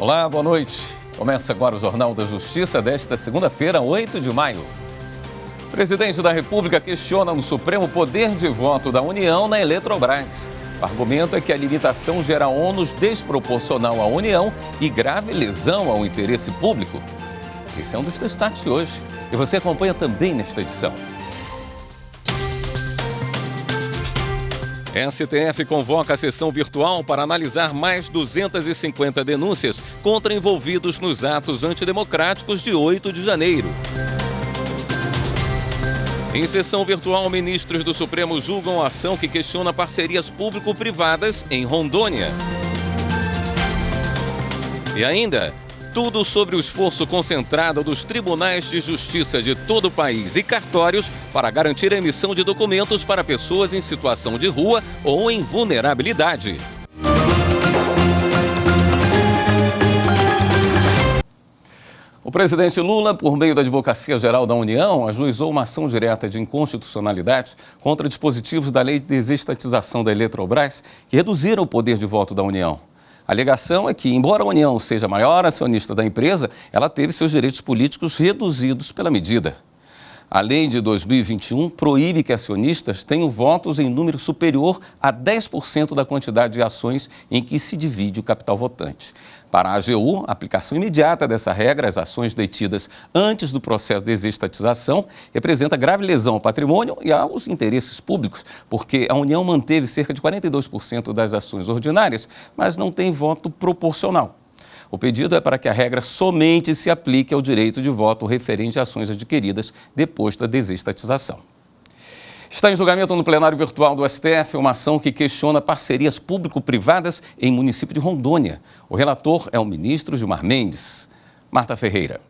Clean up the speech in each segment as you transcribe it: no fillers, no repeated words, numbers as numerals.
Olá, boa noite. Começa agora o Jornal da Justiça desta segunda-feira, 8 de maio. O presidente da República questiona no Supremo o poder de voto da União na Eletrobras. O argumento é que a limitação gera ônus desproporcional à União e grave lesão ao interesse público. Esse é um dos destaques de hoje e você acompanha também nesta edição. STF convoca a sessão virtual para analisar mais 250 denúncias contra envolvidos nos atos antidemocráticos de 8 de janeiro. Em sessão virtual, ministros do Supremo julgam a ação que questiona parcerias público-privadas em Rondônia. E ainda, tudo sobre o esforço concentrado dos tribunais de justiça de todo o país e cartórios para garantir a emissão de documentos para pessoas em situação de rua ou em vulnerabilidade. O presidente Lula, por meio da Advocacia Geral da União, ajuizou uma ação direta de inconstitucionalidade contra dispositivos da Lei de Desestatização da Eletrobras que reduziram o poder de voto da União. A alegação é que, embora a União seja a maior acionista da empresa, ela teve seus direitos políticos reduzidos pela medida. A lei de 2021 proíbe que acionistas tenham votos em número superior a 10% da quantidade de ações em que se divide o capital votante. Para a AGU, a aplicação imediata dessa regra às ações detidas antes do processo de desestatização representa grave lesão ao patrimônio e aos interesses públicos, porque a União manteve cerca de 42% das ações ordinárias, mas não tem voto proporcional. O pedido é para que a regra somente se aplique ao direito de voto referente a ações adquiridas depois da desestatização. Está em julgamento no plenário virtual do STF uma ação que questiona parcerias público-privadas em município de Rondônia. O relator é o ministro Gilmar Mendes. Marta Ferreira.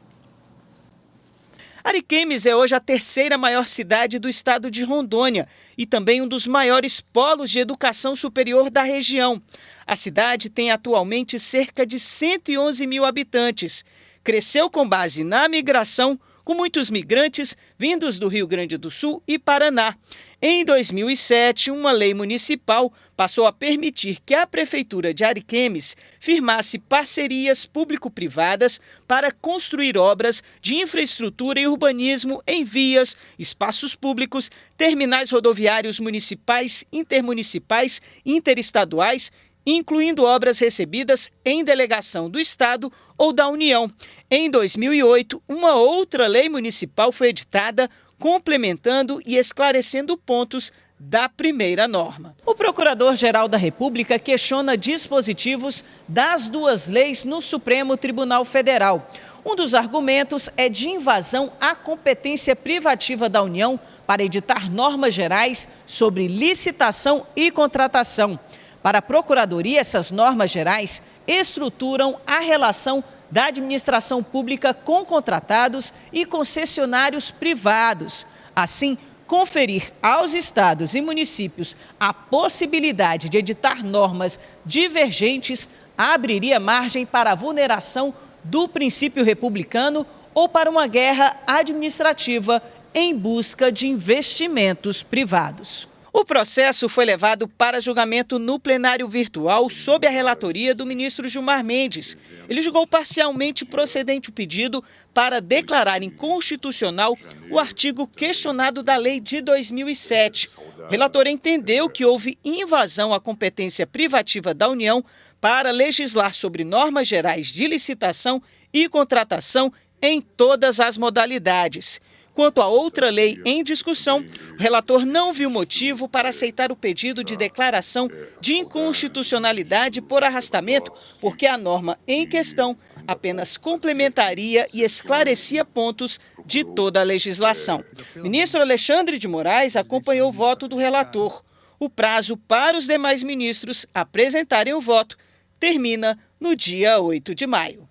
Ariquemes é hoje a terceira maior cidade do estado de Rondônia e também um dos maiores polos de educação superior da região. A cidade tem atualmente cerca de 111 mil habitantes. Cresceu com base na migração, com muitos migrantes vindos do Rio Grande do Sul e Paraná. Em 2007, uma lei municipal passou a permitir que a Prefeitura de Ariquemes firmasse parcerias público-privadas para construir obras de infraestrutura e urbanismo em vias, espaços públicos, terminais rodoviários municipais, intermunicipais, interestaduais, incluindo obras recebidas em delegação do Estado ou da União. Em 2008, uma outra lei municipal foi editada, complementando e esclarecendo pontos da primeira norma. O Procurador-Geral da República questiona dispositivos das duas leis no Supremo Tribunal Federal. Um dos argumentos é de invasão à competência privativa da União para editar normas gerais sobre licitação e contratação. Para a Procuradoria, essas normas gerais estruturam a relação da administração pública com contratados e concessionários privados. Assim, conferir aos estados e municípios a possibilidade de editar normas divergentes abriria margem para a vulneração do princípio republicano ou para uma guerra administrativa em busca de investimentos privados. O processo foi levado para julgamento no plenário virtual sob a relatoria do ministro Gilmar Mendes. Ele julgou parcialmente procedente o pedido para declarar inconstitucional o artigo questionado da lei de 2007. O relator entendeu que houve invasão à competência privativa da União para legislar sobre normas gerais de licitação e contratação em todas as modalidades. Quanto à outra lei em discussão, o relator não viu motivo para aceitar o pedido de declaração de inconstitucionalidade por arrastamento, porque a norma em questão apenas complementaria e esclarecia pontos de toda a legislação. O ministro Alexandre de Moraes acompanhou o voto do relator. O prazo para os demais ministros apresentarem o voto termina no dia 8 de maio.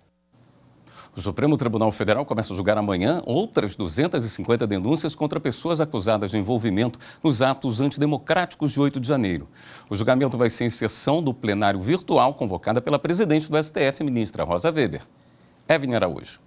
O Supremo Tribunal Federal começa a julgar amanhã outras 250 denúncias contra pessoas acusadas de envolvimento nos atos antidemocráticos de 8 de janeiro. O julgamento vai ser em sessão do plenário virtual convocada pela presidente do STF, ministra Rosa Weber. Evne Araújo.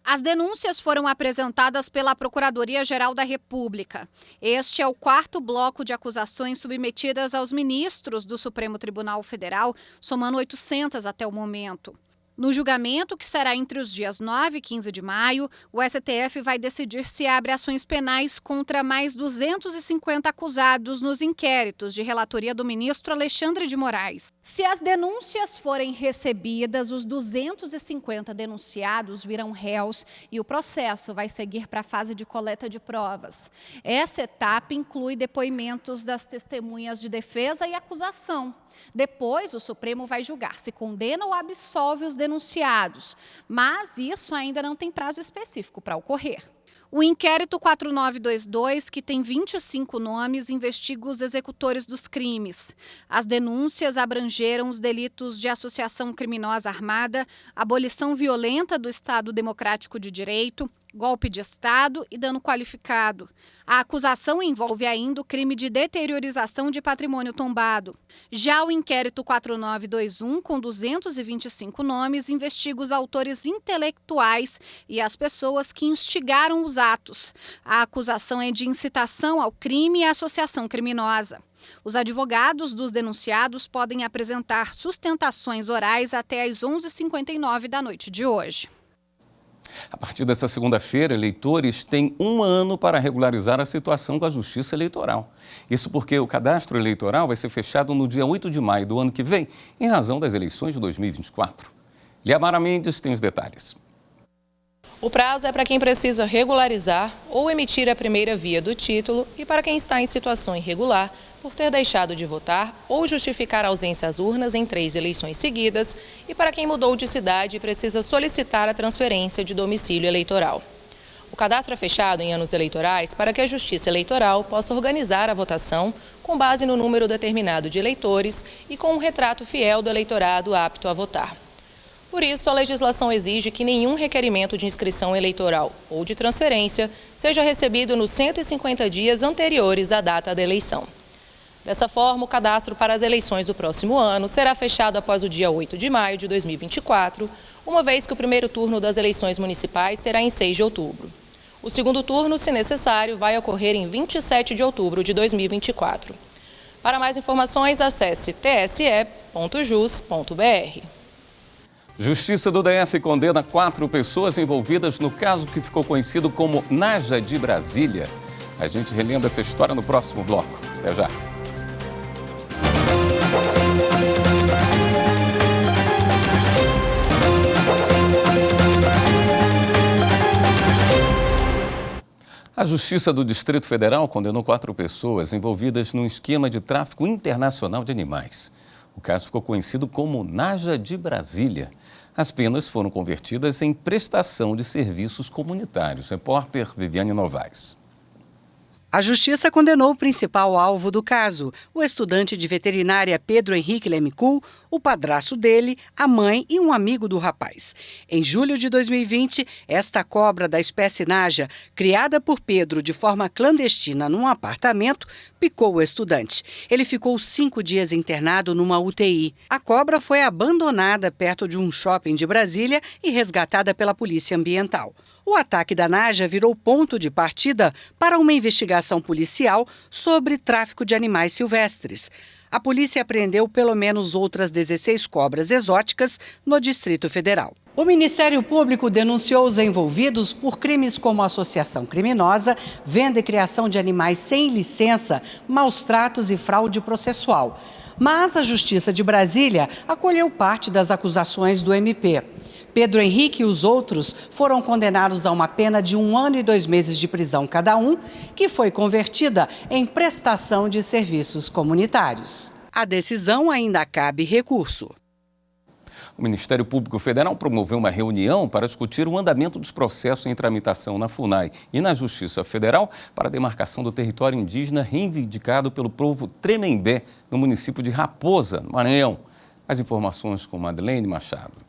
As denúncias foram apresentadas pela Procuradoria-Geral da República. Este é o 4º bloco de acusações submetidas aos ministros do Supremo Tribunal Federal, somando 800 até o momento. No julgamento, que será entre os dias 9 e 15 de maio, o STF vai decidir se abre ações penais contra mais 250 acusados nos inquéritos de relatoria do ministro Alexandre de Moraes. Se as denúncias forem recebidas, os 250 denunciados virão réus e o processo vai seguir para a fase de coleta de provas. Essa etapa inclui depoimentos das testemunhas de defesa e acusação. Depois, o Supremo vai julgar se condena ou absolve os denunciados, mas isso ainda não tem prazo específico para ocorrer. O inquérito 4922, que tem 25 nomes, investiga os executores dos crimes. As denúncias abrangeram os delitos de associação criminosa armada, abolição violenta do Estado Democrático de Direito, golpe de Estado e dano qualificado. A acusação envolve ainda o crime de deteriorização de patrimônio tombado. Já o inquérito 4921, com 225 nomes, investiga os autores intelectuais e as pessoas que instigaram os atos. A acusação é de incitação ao crime e associação criminosa. Os advogados dos denunciados podem apresentar sustentações orais até às 11h59 da noite de hoje. A partir dessa segunda-feira, eleitores têm 1 ano para regularizar a situação com a Justiça Eleitoral. Isso porque o cadastro eleitoral vai ser fechado no dia 8 de maio do ano que vem, em razão das eleições de 2024. Liamara Mendes tem os detalhes. O prazo é para quem precisa regularizar ou emitir a primeira via do título e para quem está em situação irregular por ter deixado de votar ou justificar ausência às urnas em 3 eleições seguidas e para quem mudou de cidade e precisa solicitar a transferência de domicílio eleitoral. O cadastro é fechado em anos eleitorais para que a Justiça Eleitoral possa organizar a votação com base no número determinado de eleitores e com um retrato fiel do eleitorado apto a votar. Por isso, a legislação exige que nenhum requerimento de inscrição eleitoral ou de transferência seja recebido nos 150 dias anteriores à data da eleição. Dessa forma, o cadastro para as eleições do próximo ano será fechado após o dia 8 de maio de 2024, uma vez que o primeiro turno das eleições municipais será em 6 de outubro. O segundo turno, se necessário, vai ocorrer em 27 de outubro de 2024. Para mais informações, acesse tse.jus.br. Justiça do DF condena 4 pessoas envolvidas no caso que ficou conhecido como Naja de Brasília. A gente relembra essa história no próximo bloco. Até já. A Justiça do Distrito Federal condenou 4 pessoas envolvidas num esquema de tráfico internacional de animais. O caso ficou conhecido como Naja de Brasília. As penas foram convertidas em prestação de serviços comunitários. Repórter Viviane Novaes. A Justiça condenou o principal alvo do caso, o estudante de veterinária Pedro Henrique Lemicul, o padrasto dele, a mãe e um amigo do rapaz. Em julho de 2020, esta cobra da espécie Naja, criada por Pedro de forma clandestina num apartamento, picou o estudante. Ele ficou 5 dias internado numa UTI. A cobra foi abandonada perto de um shopping de Brasília e resgatada pela Polícia Ambiental. O ataque da Naja virou ponto de partida para uma investigação policial sobre tráfico de animais silvestres. A polícia apreendeu pelo menos outras 16 cobras exóticas no Distrito Federal. O Ministério Público denunciou os envolvidos por crimes como associação criminosa, venda e criação de animais sem licença, maus tratos e fraude processual. Mas a Justiça de Brasília acolheu parte das acusações do MP. Pedro Henrique e os outros foram condenados a uma pena de 1 ano e 2 meses de prisão cada um, que foi convertida em prestação de serviços comunitários. A decisão ainda cabe recurso. O Ministério Público Federal promoveu uma reunião para discutir o andamento dos processos em tramitação na FUNAI e na Justiça Federal para a demarcação do território indígena reivindicado pelo povo Tremembé, no município de Raposa, no Maranhão. As informações com Madeleine Machado.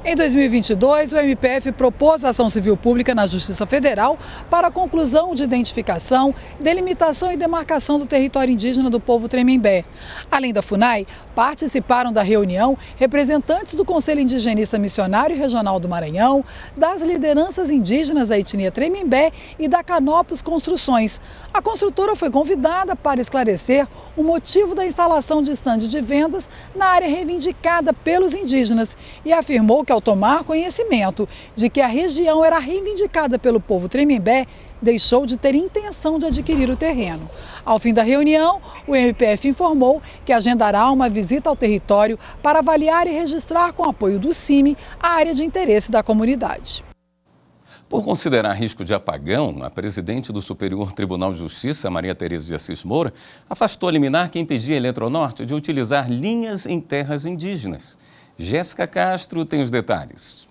Em 2022, o MPF propôs ação civil pública na Justiça Federal para a conclusão de identificação, delimitação e demarcação do território indígena do povo Tremembé. Além da FUNAI, participaram da reunião representantes do Conselho Indigenista Missionário Regional do Maranhão, das lideranças indígenas da etnia Tremembé e da Canopus Construções. A construtora foi convidada para esclarecer o motivo da instalação de estande de vendas na área reivindicada pelos indígenas e afirmou que, ao tomar conhecimento de que a região era reivindicada pelo povo Tremembé, deixou de ter intenção de adquirir o terreno. Ao fim da reunião, o MPF informou que agendará uma visita ao território para avaliar e registrar, com apoio do CIMI, a área de interesse da comunidade. Por considerar risco de apagão, a presidente do Superior Tribunal de Justiça, Maria Tereza de Assis Moura, afastou a liminar que impedia a Eletronorte de utilizar linhas em terras indígenas. Jéssica Castro tem os detalhes.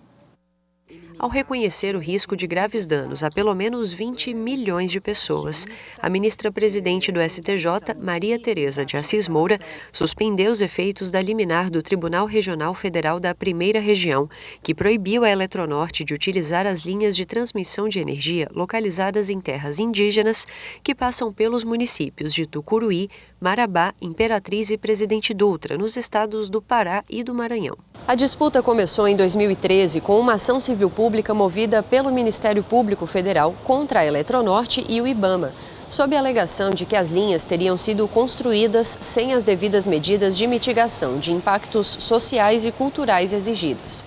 Ao reconhecer o risco de graves danos a pelo menos 20 milhões de pessoas, a ministra-presidente do STJ, Maria Tereza de Assis Moura, suspendeu os efeitos da liminar do Tribunal Regional Federal da Primeira Região, que proibiu a Eletronorte de utilizar as linhas de transmissão de energia localizadas em terras indígenas que passam pelos municípios de Tucuruí, Marabá, Imperatriz e Presidente Dutra, nos estados do Pará e do Maranhão. A disputa começou em 2013 com uma ação civil pública movida pelo Ministério Público Federal contra a Eletronorte e o IBAMA, sob a alegação de que as linhas teriam sido construídas sem as devidas medidas de mitigação de impactos sociais e culturais exigidas.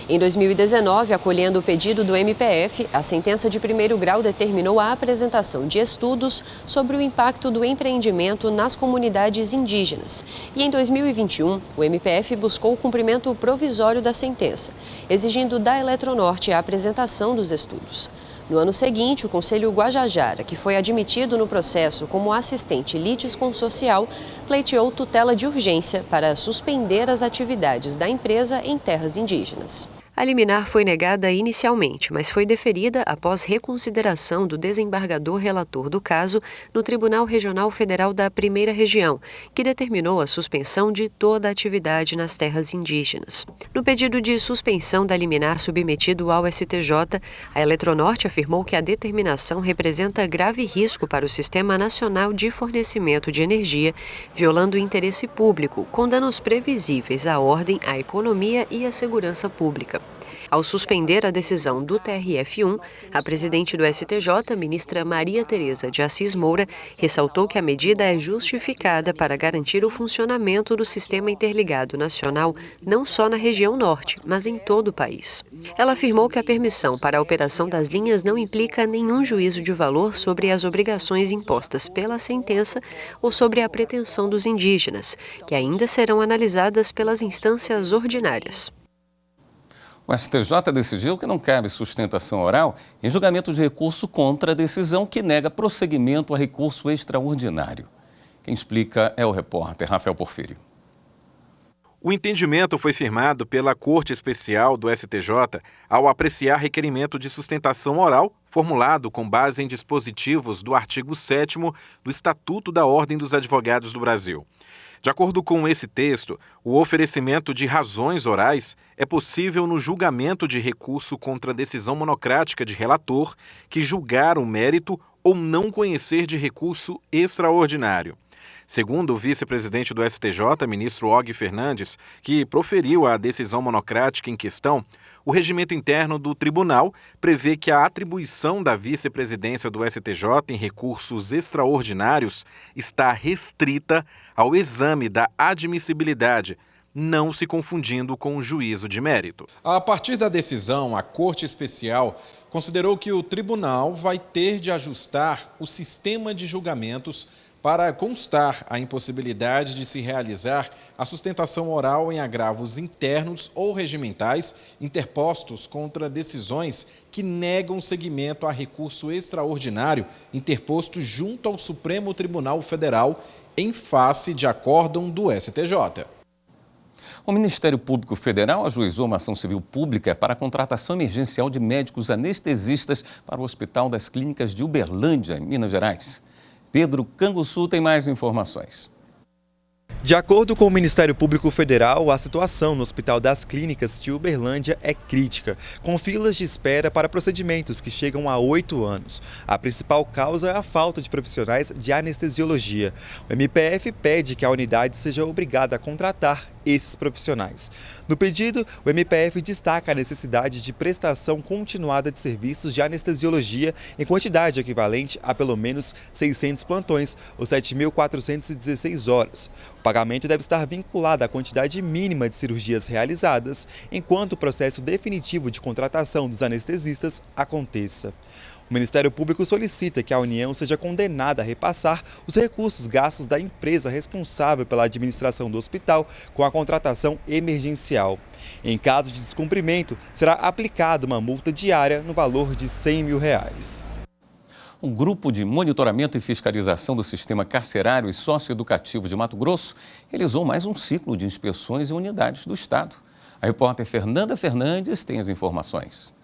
Em 2019, acolhendo o pedido do MPF, a sentença de primeiro grau determinou a apresentação de estudos sobre o impacto do empreendimento nas comunidades indígenas. E em 2021, o MPF buscou o cumprimento provisório da sentença, exigindo da Eletronorte a apresentação dos estudos. No ano seguinte, o Conselho Guajajara, que foi admitido no processo como assistente litisconsocial, pleiteou tutela de urgência para suspender as atividades da empresa em terras indígenas. A liminar foi negada inicialmente, mas foi deferida após reconsideração do desembargador relator do caso no Tribunal Regional Federal da Primeira Região, que determinou a suspensão de toda a atividade nas terras indígenas. No pedido de suspensão da liminar submetido ao STJ, a Eletronorte afirmou que a determinação representa grave risco para o Sistema Nacional de Fornecimento de Energia, violando o interesse público, com danos previsíveis à ordem, à economia e à segurança pública. Ao suspender a decisão do TRF1, a presidente do STJ, ministra Maria Tereza de Assis Moura, ressaltou que a medida é justificada para garantir o funcionamento do Sistema Interligado Nacional não só na região norte, mas em todo o país. Ela afirmou que a permissão para a operação das linhas não implica nenhum juízo de valor sobre as obrigações impostas pela sentença ou sobre a pretensão dos indígenas, que ainda serão analisadas pelas instâncias ordinárias. O STJ decidiu que não cabe sustentação oral em julgamento de recurso contra a decisão que nega prosseguimento a recurso extraordinário. Quem explica é o repórter Rafael Porfírio. O entendimento foi firmado pela Corte Especial do STJ ao apreciar requerimento de sustentação oral formulado com base em dispositivos do artigo 7º do Estatuto da Ordem dos Advogados do Brasil. De acordo com esse texto, o oferecimento de razões orais é possível no julgamento de recurso contra a decisão monocrática de relator que julgar o mérito ou não conhecer de recurso extraordinário. Segundo o vice-presidente do STJ, ministro Og Fernandes, que proferiu a decisão monocrática em questão, o regimento interno do tribunal prevê que a atribuição da vice-presidência do STJ em recursos extraordinários está restrita ao exame da admissibilidade, não se confundindo com o juízo de mérito. A partir da decisão, a Corte Especial considerou que o tribunal vai ter de ajustar o sistema de julgamentos para constar a impossibilidade de se realizar a sustentação oral em agravos internos ou regimentais interpostos contra decisões que negam seguimento a recurso extraordinário interposto junto ao Supremo Tribunal Federal em face de acórdão do STJ. O Ministério Público Federal ajuizou uma ação civil pública para a contratação emergencial de médicos anestesistas para o Hospital das Clínicas de Uberlândia, em Minas Gerais. Pedro Canguçu tem mais informações. De acordo com o Ministério Público Federal, a situação no Hospital das Clínicas de Uberlândia é crítica, com filas de espera para procedimentos que chegam a 8 anos. A principal causa é a falta de profissionais de anestesiologia. O MPF pede que a unidade seja obrigada a contratar esses profissionais. No pedido, o MPF destaca a necessidade de prestação continuada de serviços de anestesiologia em quantidade equivalente a pelo menos 600 plantões, ou 7.416 horas. O pagamento deve estar vinculado à quantidade mínima de cirurgias realizadas, enquanto o processo definitivo de contratação dos anestesistas aconteça. O Ministério Público solicita que a União seja condenada a repassar os recursos gastos da empresa responsável pela administração do hospital com a contratação emergencial. Em caso de descumprimento, será aplicada uma multa diária no valor de R$100 mil. Um grupo de monitoramento e fiscalização do sistema carcerário e socioeducativo de Mato Grosso realizou mais um ciclo de inspeções em unidades do Estado. A repórter Fernanda Fernandes tem as informações.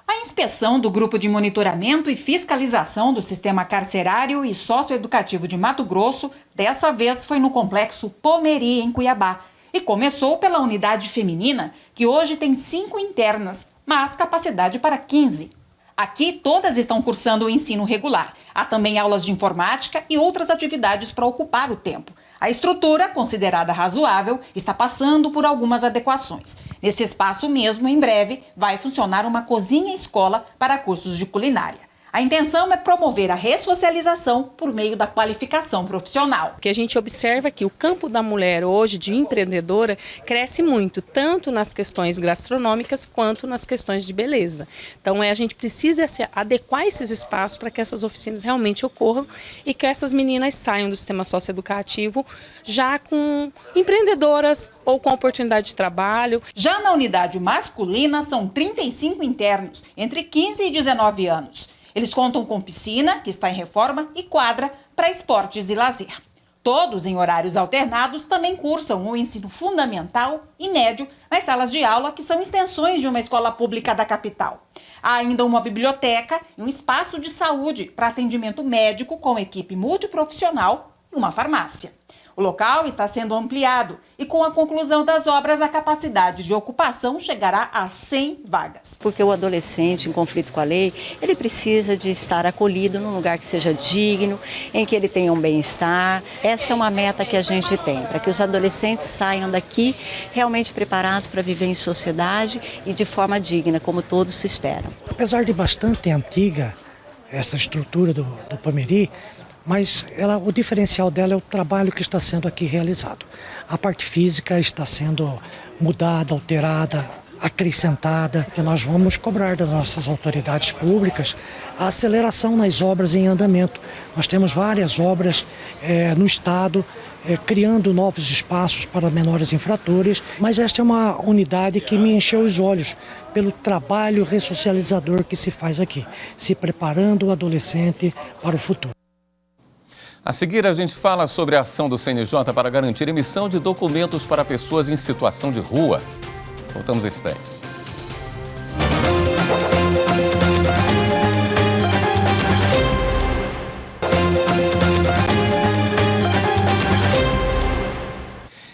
A inspeção do Grupo de Monitoramento e Fiscalização do Sistema Carcerário e Socioeducativo de Mato Grosso, dessa vez foi no Complexo Pomeri, em Cuiabá. E começou pela unidade feminina, que hoje tem 5 internas, mas capacidade para 15. Aqui, todas estão cursando o ensino regular. Há também aulas de informática e outras atividades para ocupar o tempo. A estrutura, considerada razoável, está passando por algumas adequações. Nesse espaço mesmo, em breve, vai funcionar uma cozinha-escola para cursos de culinária. A intenção é promover a ressocialização por meio da qualificação profissional. O que a gente observa é que o campo da mulher hoje, de empreendedora, cresce muito, tanto nas questões gastronômicas quanto nas questões de beleza. Então, a gente precisa adequar esses espaços para que essas oficinas realmente ocorram e que essas meninas saiam do sistema socioeducativo já com empreendedoras ou com oportunidade de trabalho. Já na unidade masculina, são 35 internos, entre 15 e 19 anos. Eles contam com piscina, que está em reforma, e quadra para esportes e lazer. Todos em horários alternados também cursam o ensino fundamental e médio nas salas de aula, que são extensões de uma escola pública da capital. Há ainda uma biblioteca e um espaço de saúde para atendimento médico com equipe multiprofissional e uma farmácia. O local está sendo ampliado e, com a conclusão das obras, a capacidade de ocupação chegará a 100 vagas. Porque o adolescente em conflito com a lei, ele precisa de estar acolhido num lugar que seja digno, em que ele tenha um bem-estar. Essa é uma meta que a gente tem, para que os adolescentes saiam daqui realmente preparados para viver em sociedade e de forma digna, como todos se esperam. Apesar de bastante antiga essa estrutura do Pomeri, mas o diferencial dela é o trabalho que está sendo aqui realizado. A parte física está sendo mudada, alterada, acrescentada. E nós vamos cobrar das nossas autoridades públicas a aceleração nas obras em andamento. Nós temos várias obras no Estado, criando novos espaços para menores infratores, mas esta é uma unidade que me encheu os olhos pelo trabalho ressocializador que se faz aqui, se preparando o adolescente para o futuro. A seguir, a gente fala sobre a ação do CNJ para garantir emissão de documentos para pessoas em situação de rua. Voltamos a instantes.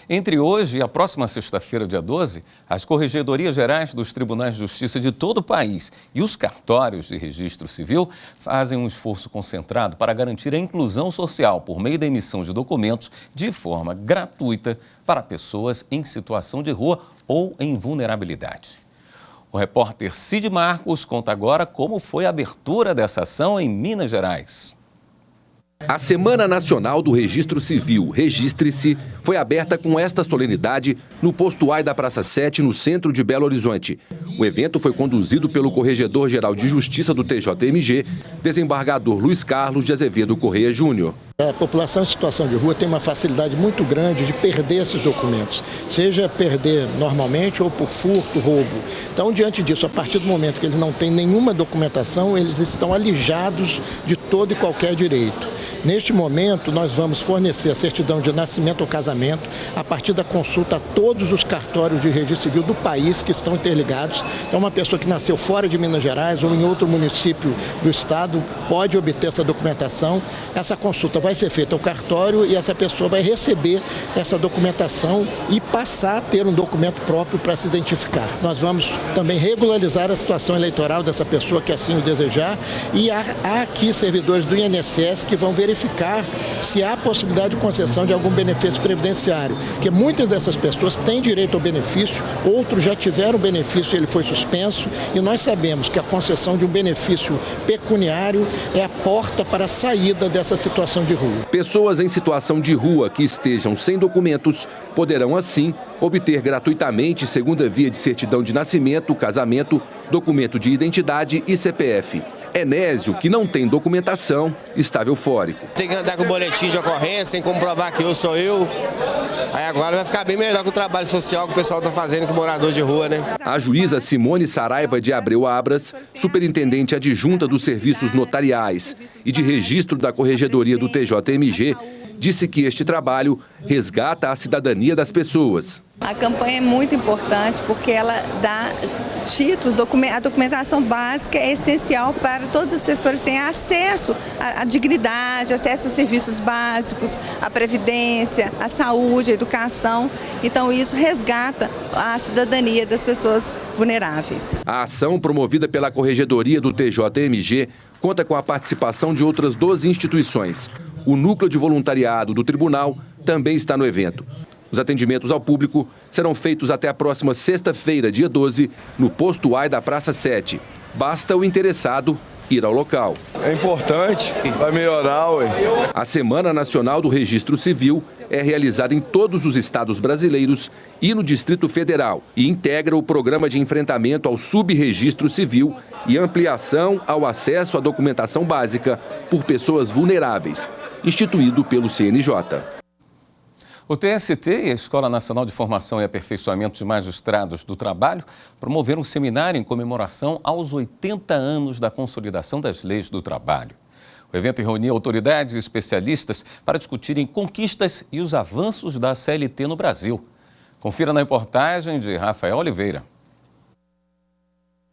Entre hoje e a próxima sexta-feira, dia 12, as corregedorias gerais dos tribunais de justiça de todo o país e os cartórios de registro civil fazem um esforço concentrado para garantir a inclusão social por meio da emissão de documentos de forma gratuita para pessoas em situação de rua ou em vulnerabilidade. O repórter Cid Marcos conta agora como foi a abertura dessa ação em Minas Gerais. A Semana Nacional do Registro Civil, Registre-se, foi aberta com esta solenidade no posto AI da Praça 7, no centro de Belo Horizonte. O evento foi conduzido pelo Corregedor-Geral de Justiça do TJMG, desembargador Luiz Carlos de Azevedo Correia Júnior. A população em situação de rua tem uma facilidade muito grande de perder esses documentos, seja perder normalmente ou por furto, roubo. Então, diante disso, a partir do momento que eles não têm nenhuma documentação, eles estão alijados de todo e qualquer direito. Neste momento, nós vamos fornecer a certidão de nascimento ou casamento a partir da consulta a todos os cartórios de registro civil do país que estão interligados. Então, uma pessoa que nasceu fora de Minas Gerais ou em outro município do estado pode obter essa documentação. Essa consulta vai ser feita ao cartório e essa pessoa vai receber essa documentação e passar a ter um documento próprio para se identificar. Nós vamos também regularizar a situação eleitoral dessa pessoa que assim o desejar, e há aqui servidores do INSS que vão verificar se há possibilidade de concessão de algum benefício previdenciário, porque muitas dessas pessoas têm direito ao benefício, outros já tiveram o benefício e ele foi suspenso, e nós sabemos que a concessão de um benefício pecuniário é a porta para a saída dessa situação de rua. Pessoas em situação de rua que estejam sem documentos poderão, assim, obter gratuitamente segunda via de certidão de nascimento, casamento, documento de identidade e CPF. Enésio, que não tem documentação, estava eufórico. Tem que andar com o boletim de ocorrência, sem comprovar que eu sou eu. Aí agora vai ficar bem melhor com o trabalho social que o pessoal está fazendo com o morador de rua, né? A juíza Simone Saraiva de Abreu Abras, superintendente adjunta dos serviços notariais e de registro da Corregedoria do TJMG, disse que este trabalho resgata a cidadania das pessoas. A campanha é muito importante porque ela dá títulos, a documentação básica é essencial para todas as pessoas que tenham acesso à dignidade, acesso a serviços básicos, à previdência, à saúde, à educação. Então isso resgata a cidadania das pessoas vulneráveis. A ação promovida pela Corregedoria do TJMG conta com a participação de outras 12 instituições. O núcleo de voluntariado do tribunal também está no evento. Os atendimentos ao público serão feitos até a próxima sexta-feira, dia 12, no posto AI da Praça 7. Basta o interessado ir ao local. É importante, vai melhorar, ué. A Semana Nacional do Registro Civil é realizada em todos os estados brasileiros e no Distrito Federal e integra o Programa de Enfrentamento ao Subregistro Civil e ampliação ao acesso à documentação básica por pessoas vulneráveis, instituído pelo CNJ. O TST e a Escola Nacional de Formação e Aperfeiçoamento de Magistrados do Trabalho promoveram um seminário em comemoração aos 80 anos da consolidação das leis do trabalho. O evento reunia autoridades e especialistas para discutirem conquistas e os avanços da CLT no Brasil. Confira na reportagem de Rafael Oliveira.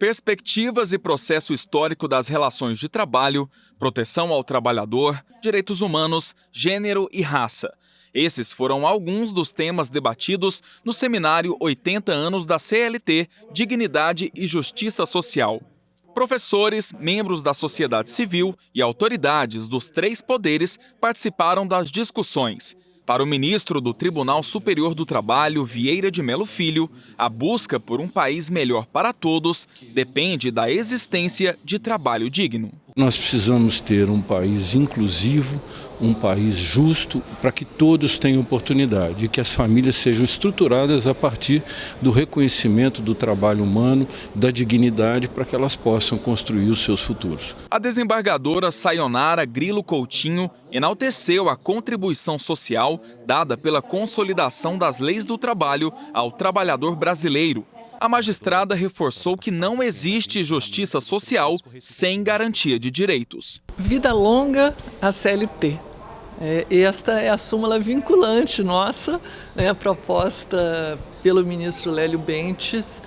Perspectivas e processo histórico das relações de trabalho, proteção ao trabalhador, direitos humanos, gênero e raça. Esses foram alguns dos temas debatidos no seminário 80 anos da CLT, Dignidade e Justiça Social. Professores, membros da sociedade civil e autoridades dos 3 poderes participaram das discussões. Para o ministro do Tribunal Superior do Trabalho, Vieira de Mello Filho, a busca por um país melhor para todos depende da existência de trabalho digno. Nós precisamos ter um país inclusivo, um país justo, para que todos tenham oportunidade e que as famílias sejam estruturadas a partir do reconhecimento do trabalho humano, da dignidade, para que elas possam construir os seus futuros. A desembargadora Sayonara Grilo Coutinho enalteceu a contribuição social dada pela consolidação das leis do trabalho ao trabalhador brasileiro. A magistrada reforçou que não existe justiça social sem garantia de direitos. Vida longa à CLT. Esta é a súmula vinculante nossa, proposta pelo ministro Lélio Bentes,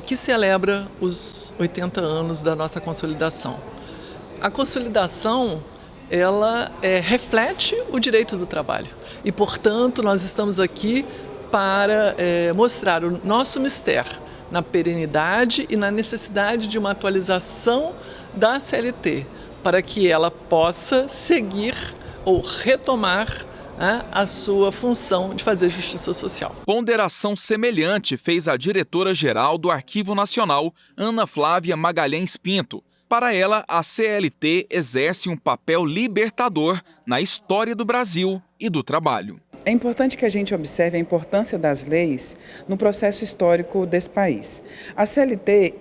que celebra os 80 anos da nossa consolidação. A consolidação, ela reflete o direito do trabalho e, portanto, nós estamos aqui para mostrar o nosso mistério na perenidade e na necessidade de uma atualização da CLT, para que ela possa seguir ou retomar a sua função de fazer justiça social. Ponderação semelhante fez a diretora-geral do Arquivo Nacional, Ana Flávia Magalhães Pinto. Para ela, a CLT exerce um papel libertador na história do Brasil e do trabalho. É importante que a gente observe a importância das leis no processo histórico desse país. A CLT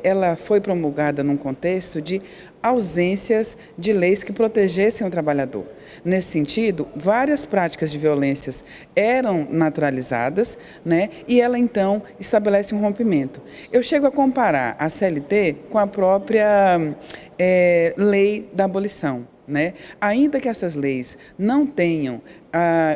ela foi promulgada num contexto de ausências de leis que protegessem o trabalhador. Nesse sentido, várias práticas de violências eram naturalizadas, e ela então estabelece um rompimento. Eu chego a comparar a CLT com a própria lei da abolição. né? Ainda que essas leis não tenham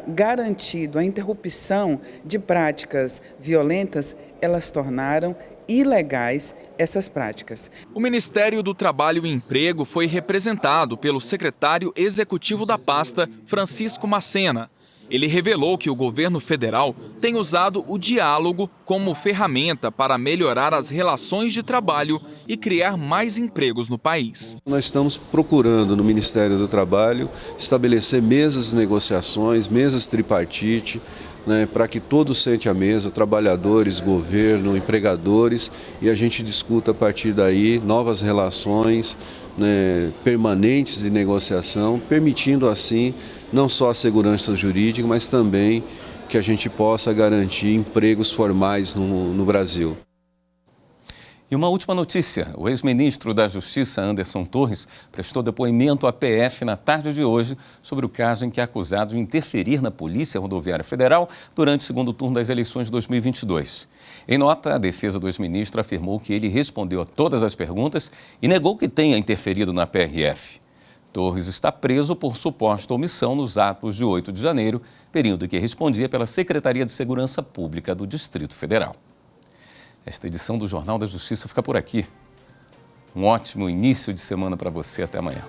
garantido a interrupção de práticas violentas, elas tornaram ilegais essas práticas. O Ministério do Trabalho e Emprego foi representado pelo secretário executivo da pasta, Francisco Macena. Ele revelou que o governo federal tem usado o diálogo como ferramenta para melhorar as relações de trabalho e criar mais empregos no país. Nós estamos procurando no Ministério do Trabalho estabelecer mesas de negociações, mesas tripartite, né, para que todos sentem à mesa, trabalhadores, governo, empregadores, e a gente discuta a partir daí novas relações, né, permanentes de negociação, permitindo assim não só a segurança jurídica, mas também que a gente possa garantir empregos formais no Brasil. E uma última notícia: o ex-ministro da Justiça, Anderson Torres, prestou depoimento à PF na tarde de hoje sobre o caso em que é acusado de interferir na Polícia Rodoviária Federal durante o segundo turno das eleições de 2022. Em nota, a defesa do ex-ministro afirmou que ele respondeu a todas as perguntas e negou que tenha interferido na PRF. Torres está preso por suposta omissão nos atos de 8 de janeiro, período que respondia pela Secretaria de Segurança Pública do Distrito Federal. Esta edição do Jornal da Justiça fica por aqui. Um ótimo início de semana para você. Até amanhã.